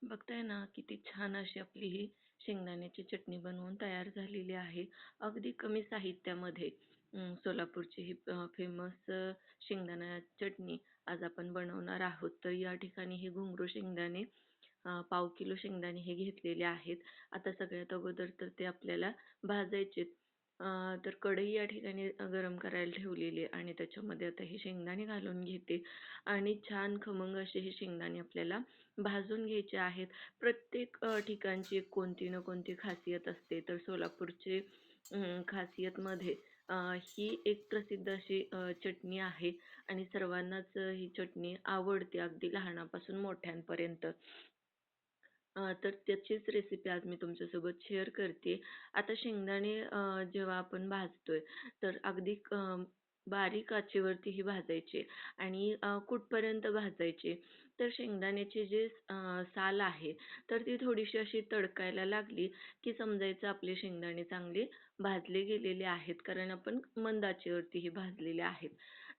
बघताय ना किती छान अशी आपली ही शेंगदाण्याची चटणी बनवून तयार झालेली आहे. अगदी कमी साहित्यामध्ये सोलापूरची ही फेमस शेंगदाणा चटणी आज आपण बनवणार आहोत. तर या ठिकाणी हे घुंगरू शेंगदाणे पाव किलो शेंगदाणे हे घेतलेले आहेत. आता सगळ्यात अगोदर तर ते आपल्याला भाजायचेत. तर कढई या ठिकाणी गरम करायला ठेवलेली आहे आणि त्याच्यामध्ये आता हे शेंगदाणे घालून घेते आणि छान खमंग असे हे शेंगदाणे आपल्याला भाजून घ्यायचे आहेत. प्रत्येक ठिकाणची एक कोणती ना कोणती खासियत असते. तर सोलापूरची खासियतमध्ये ही एक प्रसिद्ध अशी चटणी आहे आणि सर्वांनाच ही चटणी आवडते अगदी लहानापासून मोठ्यांपर्यंत. तर त्याचीच रेसिपी आज मी तुमच्यासोबत शेअर करते. आता शेंगदाणे जेव्हा आपण भाजतोय तर अगदी बारीक आचेवरती ही भाजायचे आणि कुठपर्यंत भाजायचे तर शेंगदाण्याची जे साल आहे तर ती थोडीशी अशी तडकायला लागली की समजायचं आपले शेंगदाणे चांगले भाजले गेलेले आहेत, कारण आपण मंद आचेवरती हे भाजलेले आहेत.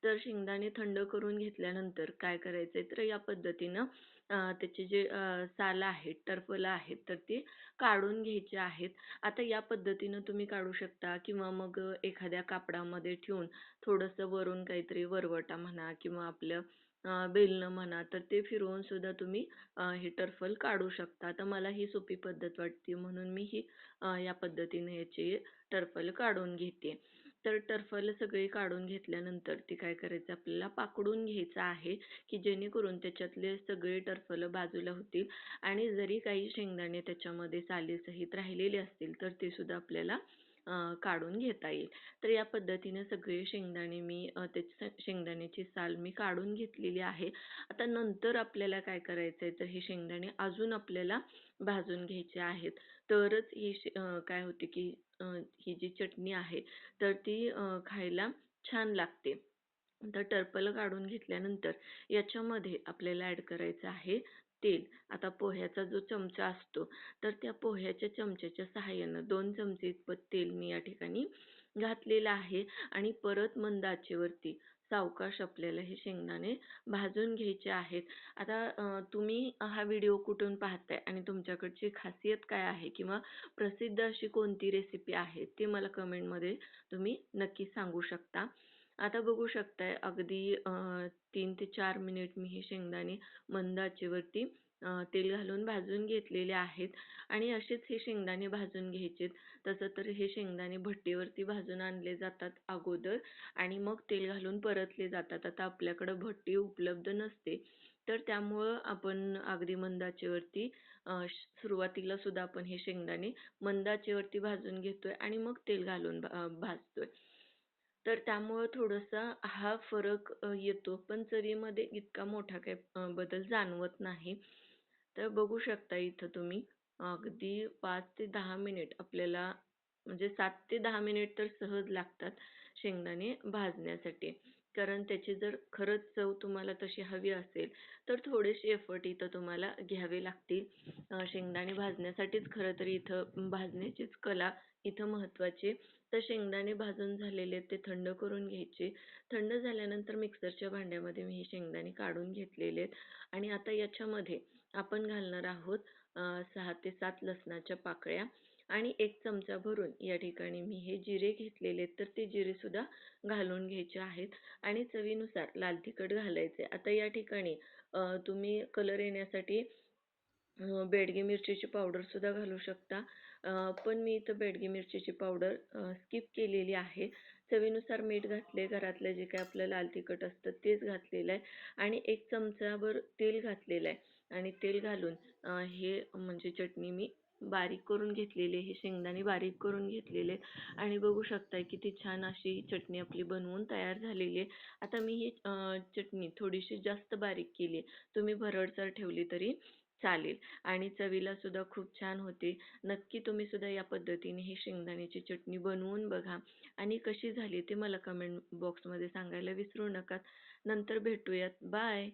तर शेंगदाणे थंड करून घेतल्यानंतर काय करायचंय तर या पद्धतीनं त्याचे जे साल आहेत, टरफलं आहेत, तर ते काढून घ्यायचे आहेत. आता या पद्धतीनं तुम्ही काढू शकता किंवा मग एखाद्या कापडामध्ये ठेवून थोडंसं वरून काहीतरी वरवटा म्हणा किंवा आपलं बेलणं म्हणा, तर ते फिरवून सुद्धा तुम्ही हे टरफल काढू शकता. तर मला ही सोपी पद्धत वाटते म्हणून मी ही या पद्धतीने याचे टरफल काढून घेते. तर टरफल सगळे काढून घेतल्यानंतर ते काय करायचं आपल्याला पाकडून घ्यायचं आहे, की जेणेकरून त्याच्यातले सगळे टरफल बाजूला होतील आणि जरी काही शेंगदाणे त्याच्यामध्ये सालीसहित राहिलेले असतील तर ते सुद्धा आपल्याला काढून घेता येईल. तर या पद्धतीने सगळे शेंगदाणे मी शेंगदाण्याची साल मी काढून घेतलेली आहे. आता नंतर आपल्याला काय करायचंय तर हे शेंगदाणे अजून आपल्याला भाजून घ्यायचे आहेत. तरच ही काय होते की ही जी चटणी आहे तर ती खायला छान लागते. तर टरफलं काढून घेतल्यानंतर याच्यामध्ये आपल्याला ॲड करायचं आहे तेल. आता पोह्याचा जो चमचा असतो तर त्या पोह्याच्या चमच्याच्या सहाय्यानं 2 चमचे इतपत तेल मी या ठिकाणी घातलेलं आहे आणि परत मंद आचेवरती सावकाश आपल्याला हे शेंगदाणे भाजून घ्यायचे आहेत. आता तुम्ही हा व्हिडिओ कुठून पाहताय आणि तुमच्याकडची खासियत काय आहे किंवा प्रसिद्ध अशी कोणती रेसिपी आहे ते मला कमेंटमध्ये तुम्ही नक्की सांगू शकता. आता बघू शकताय अगदी 3 ते 4 मिनिट मी हे शेंगदाणे मंद आचेवरती तेल घालून भाजून घेतलेले आहेत आणि असेच हे शेंगदाणे भाजून घ्यायचेत. तसं तर हे शेंगदाणे भट्टीवरती भाजून आणले जातात अगोदर आणि मग तेल घालून परतले जातात. आता आपल्याकडं भट्टी उपलब्ध नसते, तर त्यामुळं आपण अगदी मंद आचेवरती सुरुवातीला सुद्धा आपण हे शेंगदाणे मंद आचेवरती भाजून घेतोय आणि मग तेल घालून भाजतोय. तर त्यामुळं थोडासा हा फरक येतो, पण चवीमध्ये इतका मोठा काही बदल जाणवत नाही. तर बघू शकता इथं तुम्ही अगदी 5 ते 10 मिनिट आपल्याला म्हणजे 7 ते 10 मिनिट तर सहज लागतात शेंगदाणे भाजण्यासाठी. कारण त्याची जर खरंच चव तुम्हाला तशी हवी असेल, तर थोडेसे एफर्ट इथं तुम्हाला घ्यावे लागतील. शेंगदाणे भाजण्यासाठीच खरं तर इथं भाजण्याचीच कला इथं महत्त्वाची. तर शेंगदाणे भाजून झालेले ते थंड करून घ्यायचे. थंड झाल्यानंतर मिक्सरच्या भांड्यामध्ये मी हे शेंगदाणे काढून घेतलेले आहेत आणि आता याच्यामध्ये आपण घालणार आहोत 6 ते 7 लसणाच्या पाकळ्या आणि 1 चमचा भरून या ठिकाणी मी हे जिरे घेतलेले आहेत. तर ते जिरेसुद्धा घालून घ्यायचे आहेत आणि चवीनुसार लाल तिखट घालायचे. आता या ठिकाणी तुम्ही कलर येण्यासाठी बेडगी मिरचीची पावडरसुद्धा घालू शकता. पण मी इथं बेडगी मिरचीची पावडर स्किप केलेली आहे. चवीनुसार मीठ घातले, घरातलं जे काही आपलं लाल तिखट असतं तेच घातलेलं आहे आणि 1 चमचाभर तेल घातलेलं आहे आणि तेल घालून हे म्हणजे चटणी मी बारीक करून घेतलेली आहे. हे शेंगदाणे बारीक करून घेतलेले आणि बघू शकताय किती छान अशी चटणी आपली बनवून तयार झालेली आहे. आता मी ही चटणी थोडीशी जास्त बारीक केली आहे. तुम्ही भरडसर ठेवली तरी चालेल आणि चवीला सुद्धा खूप छान होते. नक्की तुम्ही सुद्धा या पद्धतीने ही शेंगदाण्याची चटणी बनवून बघा आणि कशी झाली ते मला कमेंट बॉक्समध्ये सांगायला विसरू नका. नंतर भेटूयात. बाय.